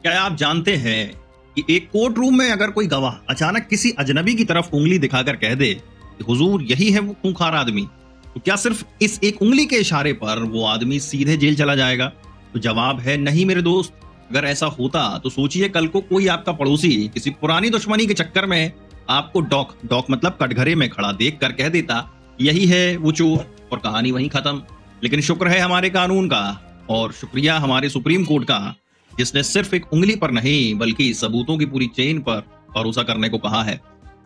क्या आप जानते हैं कि एक कोर्ट रूम में अगर कोई गवाह अचानक किसी अजनबी की तरफ उंगली दिखाकर कह दे कि हुजूर यही है वो खूंखार आदमी, तो क्या सिर्फ इस एक उंगली के इशारे पर वो आदमी सीधे जेल चला जाएगा? तो जवाब है नहीं मेरे दोस्त। अगर ऐसा होता तो सोचिए कल को कोई आपका पड़ोसी किसी पुरानी दुश्मनी के चक्कर में आपको डॉक डॉक मतलब कटघरे में खड़ा देख कर कह देता यही है वो चोर, और कहानी वहीं खत्म। लेकिन शुक्र है हमारे कानून का और शुक्रिया हमारे सुप्रीम कोर्ट का, जिसने सिर्फ एक उंगली पर नहीं बल्कि सबूतों की पूरी चेन पर भरोसा करने को कहा है।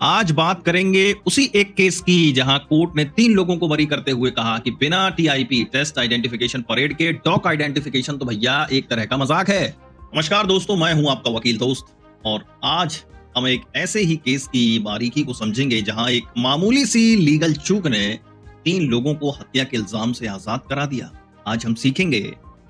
आज बात करेंगे उसी एक केस की जहां कोर्ट ने 3 लोगों को बरी करते हुए कहा कि बिना टीआईपी टेस्ट आइडेंटिफिकेशन परेड के डॉक आइडेंटिफिकेशन तो भैया एक तरह का मजाक है। नमस्कार दोस्तों, मैं हूं आपका वकील दोस्त और आज हम एक ऐसे ही केस की बारीकी को समझेंगे जहां एक मामूली सी लीगल चूक ने 3 लोगों को हत्या के इल्जाम से आजाद करा दिया। आज हम सीखेंगे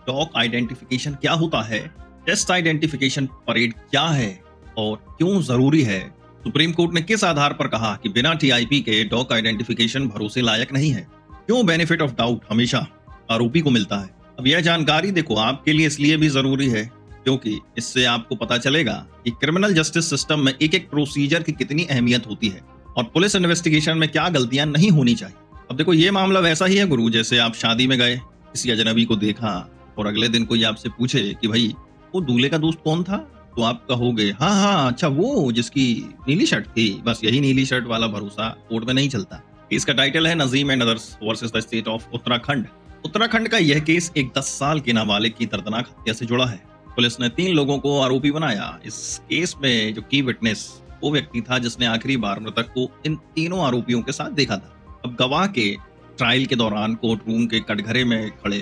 डॉक आइडेंटिफिकेशन क्या होता है, टेस्ट आइडेंटिफिकेशन परेड क्या है और क्यों जरूरी है, सुप्रीम कोर्ट ने किस आधार पर कहा कि बिना टीआईपी के डॉक आइडेंटिफिकेशन भरोसे लायक नहीं है, क्यों बेनिफिट ऑफ डाउट हमेशा आरोपी को मिलता है। अब यह जानकारी देखो आपके लिए इसलिए भी जरूरी है क्योंकि इससे आपको पता चलेगा कि क्रिमिनल जस्टिस सिस्टम में एक एक प्रोसीजर की कितनी अहमियत होती है और पुलिस इन्वेस्टिगेशन में क्या गलतियां नहीं होनी चाहिए। अब देखो ये मामला वैसा ही है गुरु, जैसे आप शादी में गए, किसी अजनबी को देखा और अगले दिन कोई आपसे पूछे कि भाई वो दूल्हे का दोस्त कौन था, तो आप कहोगे हाँ हाँ अच्छा वो जिसकी नीली शर्ट थी। बस यही नीली शर्ट वाला भरोसा कोर्ट में नहीं चलता। इसका टाइटल है Najim and others versus the state of Uttarakhand. Uttarakhand का यह केस एक 10 साल के नाबालिग की दर्दनाक हत्या से जुड़ा है। पुलिस ने 3 लोगों को आरोपी बनाया। इस केस में जो की विटनेस वो व्यक्ति था जिसने आखिरी बार मृतक को इन तीनों आरोपियों के साथ देखा था। अब गवाह के ट्रायल के दौरान कोर्ट रूम के कटघरे में खड़े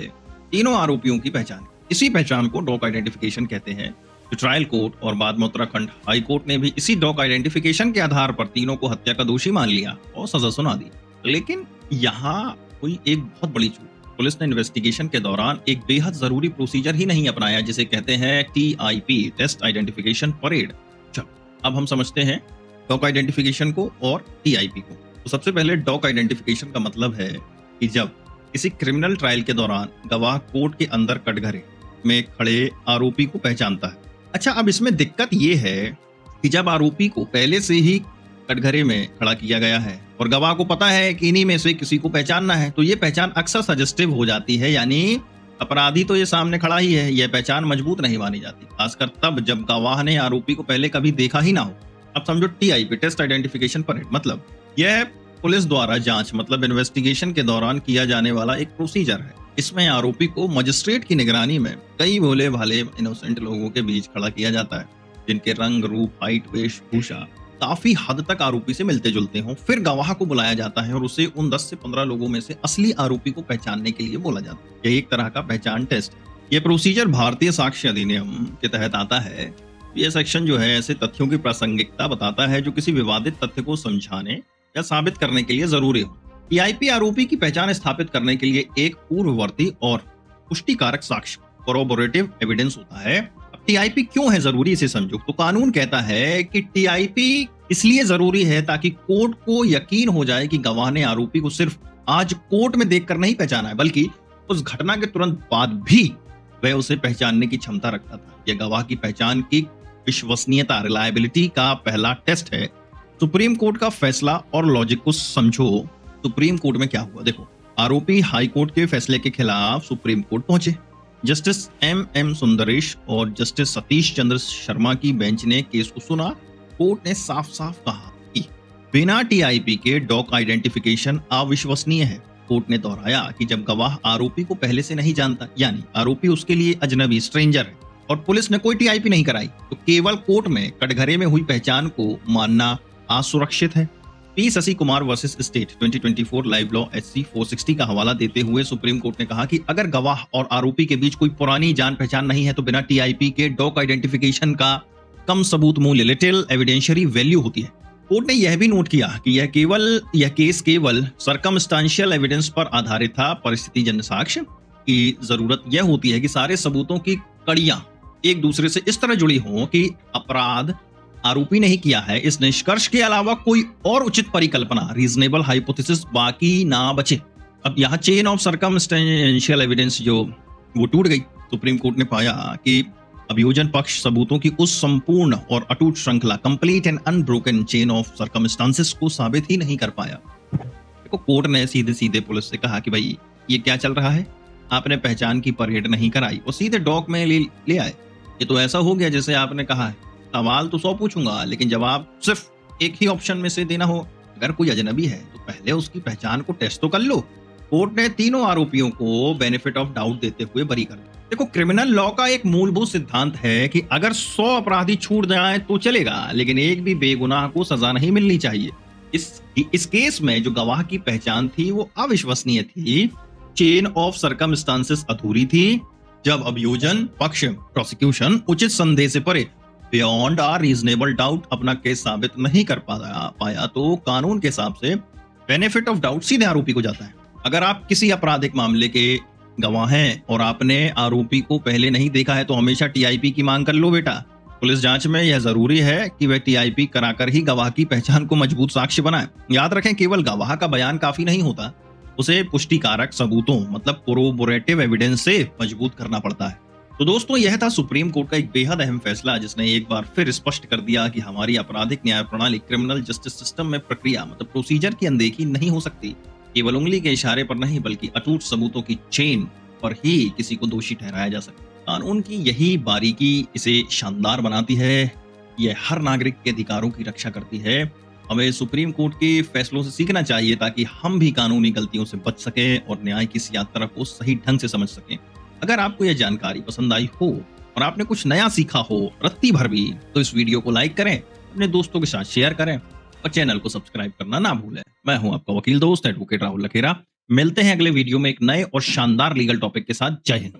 तीनों आरोपियों की पहचान, इसी पहचान को डॉक आइडेंटिफिकेशन कहते हैं। तो ट्रायल कोर्ट और बाद में उत्तराखंड हाई कोर्ट ने भी इसी डॉक आइडेंटिफिकेशन के आधार पर तीनों को हत्या का दोषी मान लिया और सजा सुना दी। लेकिन यहाँ कोई एक बहुत बड़ी चूक, पुलिस ने इन्वेस्टिगेशन के दौरान एक बेहद जरूरी प्रोसीजर ही नहीं अपनाया जिसे कहते हैं टीआईपी टेस्ट आइडेंटिफिकेशन परेड। चलो अब हम समझते हैं डॉक आइडेंटिफिकेशन को और टीआईपी को। तो सबसे पहले डॉक आइडेंटिफिकेशन का मतलब है कि जब किसी क्रिमिनल ट्रायल के दौरान गवाह कोर्ट के अंदर कटघरे में खड़े आरोपी को पहचानता है। अच्छा, अब इसमें दिक्कत ये है कि जब आरोपी को पहले से ही कटघरे में खड़ा किया गया है और गवाह को पता है कि इन्हीं में से किसी को पहचानना है, तो ये पहचान अक्सर सजेस्टिव हो जाती है, यानी अपराधी तो ये सामने खड़ा ही है, यह पहचान मजबूत नहीं मानी जाती, खासकर तब जब गवाह ने आरोपी को पहले कभी देखा ही ना हो। अब समझो टीआईपी टेस्ट आइडेंटिफिकेशन परेड मतलब यह पुलिस द्वारा जांच मतलब इन्वेस्टिगेशन के दौरान किया जाने वाला एक प्रोसीजर है। इसमें आरोपी को मजिस्ट्रेट की निगरानी में कई भोले भाले इनोसेंट लोगों के बीच खड़ा किया जाता है जिनके रंग रूप हाइट वेशभूषा काफी हद तक आरोपी से मिलते जुलते हों। फिर गवाह को बुलाया जाता है और उसे उन 10 से 15 लोगों में से असली आरोपी को पहचानने के लिए बोला जाता है। यह एक तरह का पहचान टेस्ट है। यह प्रोसीजर भारतीय साक्ष्य अधिनियम के तहत आता है। यह सेक्शन जो है ऐसे तथ्यों की प्रासंगिकता बताता है जो किसी विवादित तथ्य को समझाने या साबित करने के लिए जरूरी हो। टीआईपी आरोपी की पहचान स्थापित करने के लिए एक पूर्ववर्ती और पुष्टिकारक साक्ष्य कोरोबोरेटिव एविडेंस होता है। अब टीआईपी क्यों है जरूरी इसे समझो। तो कानून कहता है कि टीआईपी इसलिए जरूरी है ताकि कोर्ट को यकीन हो जाए कि गवाह ने आरोपी को सिर्फ आज कोर्ट में देखकर नहीं पहचाना है बल्कि उस घटना के तुरंत बाद भी वह उसे पहचानने की क्षमता रखता था। यह गवाह की पहचान की विश्वसनीयता रिलायबिलिटी का पहला टेस्ट है। सुप्रीम कोर्ट का फैसला और लॉजिक को समझो। सुप्रीम कोर्ट में क्या हुआ देखो, आरोपी हाई कोर्ट के फैसले के खिलाफ सुप्रीम कोर्ट पहुंचे। जस्टिस एम सुंदरेश और जस्टिस सतीश चंद्र शर्मा की बेंच ने केस को सुना। कोर्ट ने साफ साफ कहा कि बिना टीआईपी के डॉक आइडेंटिफिकेशन अविश्वसनीय है। कोर्ट ने दोहराया कि जब गवाह आरोपी को पहले से नहीं जानता, यानी आरोपी उसके लिए अजनबी स्ट्रेंजर है और पुलिस ने कोई टीआईपी नहीं कराई, तो केवल कोर्ट में कटघरे में हुई पहचान को मानना असुरक्षित है। P Shashi Kumar versus state 2024 live law HC 460 का हवाला देते हुए सुप्रीम कोर्ट ने कहा कि अगर गवाह और आरोपी के बीच कोई पुरानी जान पहचान नहीं है तो बिना टीआईपी के डॉक आइडेंटिफिकेशन का कम सबूत मूल्य लिटिल एविडेंशियरी वैल्यू होती है। कोर्ट ने यह भी नोट किया कि यह केस केवल सर्कमस्टांशियल एविडेंस पर आधारित था। परिस्थितिजन्य साक्ष्य की जरूरत यह होती है कि सारे सबूतों की कड़ियां एक दूसरे से इस तरह जुड़ी हों कि अपराध आरोपी नहीं किया है, इस निष्कर्ष के अलावा कोई और उचित परिकल्पना रीजनेबल हाइपोथेसिस बाकी ना बचे। अब यहाँ चेन ऑफ सर्कमस्टेंशियल एविडेंस जो वो टूट गई। सुप्रीम कोर्ट ने पाया कि अभियोजन पक्ष सबूतों की उस संपूर्ण और अटूट श्रृंखला, complete and unbroken chain of circumstances को साबित ही नहीं कर पाया। देखो, कोर्ट ने सीधे सीधे पुलिस से कहा कि भाई ये क्या चल रहा है, आपने पहचान की परेड नहीं कराई और सीधे डॉक में ले आए। ये तो ऐसा हो गया जैसे आपने कहा है सवाल तो 100 पूछूंगा, लेकिन जवाब सिर्फ एक ही ऑप्शन में से देना हो। अगर कोई अजनबी है तो पहले उसकी पहचान को टेस्ट तो कर लो। कोर्ट ने तीनों आरोपियों को बेनिफिट ऑफ डाउट देते हुए बरी कर दिया। देखो, क्रिमिनल लॉ का एक मूलभूत सिद्धांत है कि अगर 100 अपराधी छूट जाएं तो चलेगा, लेकिन एक भी बेगुनाह को सजा नहीं मिलनी चाहिए। इस केस में जो गवाह की पहचान थी वो अविश्वसनीय थी, चेन ऑफ सर्कमस्टांसेस अधूरी थी। जब अभियोजन पक्ष प्रोसिक्यूशन उचित संदेह से परे बियॉन्ड आ रीजनेबल डाउट अपना केस साबित नहीं कर पाया तो कानून के हिसाब से बेनिफिट ऑफ डाउट सीधे आरोपी को जाता है। अगर आप किसी आपराधिक मामले के गवाह हैं और आपने आरोपी को पहले नहीं देखा है तो हमेशा टीआईपी की मांग कर लो बेटा। पुलिस जांच में यह जरूरी है कि वह टीआईपी कराकर ही गवाह की पहचान को मजबूत साक्ष्य बनाए। याद रखें, केवल गवाह का बयान काफी नहीं होता, उसे पुष्टिकारक सबूतों मतलब कोरोबोरेटिव एविडेंस से मजबूत करना पड़ता है। तो दोस्तों, यह था सुप्रीम कोर्ट का एक बेहद अहम फैसला, जिसने एक बार फिर स्पष्ट कर दिया कि हमारी आपराधिक न्याय प्रणाली, क्रिमिनल जस्टिस सिस्टम में प्रक्रिया मतलब प्रोसीजर की अनदेखी नहीं हो सकती। केवल उंगली के इशारे पर नहीं, बल्कि अटूट सबूतों की चेन पर ही किसी को दोषी ठहराया जा सकता है। कानून की यही बारीकी इसे शानदार बनाती है। यह हर नागरिक के अधिकारों की रक्षा करती है। हमें सुप्रीम कोर्ट के फैसलों से सीखना चाहिए ताकि हम भी कानूनी गलतियों से बच सकें और न्याय की इस यात्रा को सही ढंग से समझ सकें। अगर आपको यह जानकारी पसंद आई हो और आपने कुछ नया सीखा हो रत्ती भर भी, तो इस वीडियो को लाइक करें, अपने दोस्तों के साथ शेयर करें और चैनल को सब्सक्राइब करना ना भूलें। मैं हूं आपका वकील दोस्त एडवोकेट राहुल लखेरा। मिलते हैं अगले वीडियो में एक नए और शानदार लीगल टॉपिक के साथ। जय हिंद।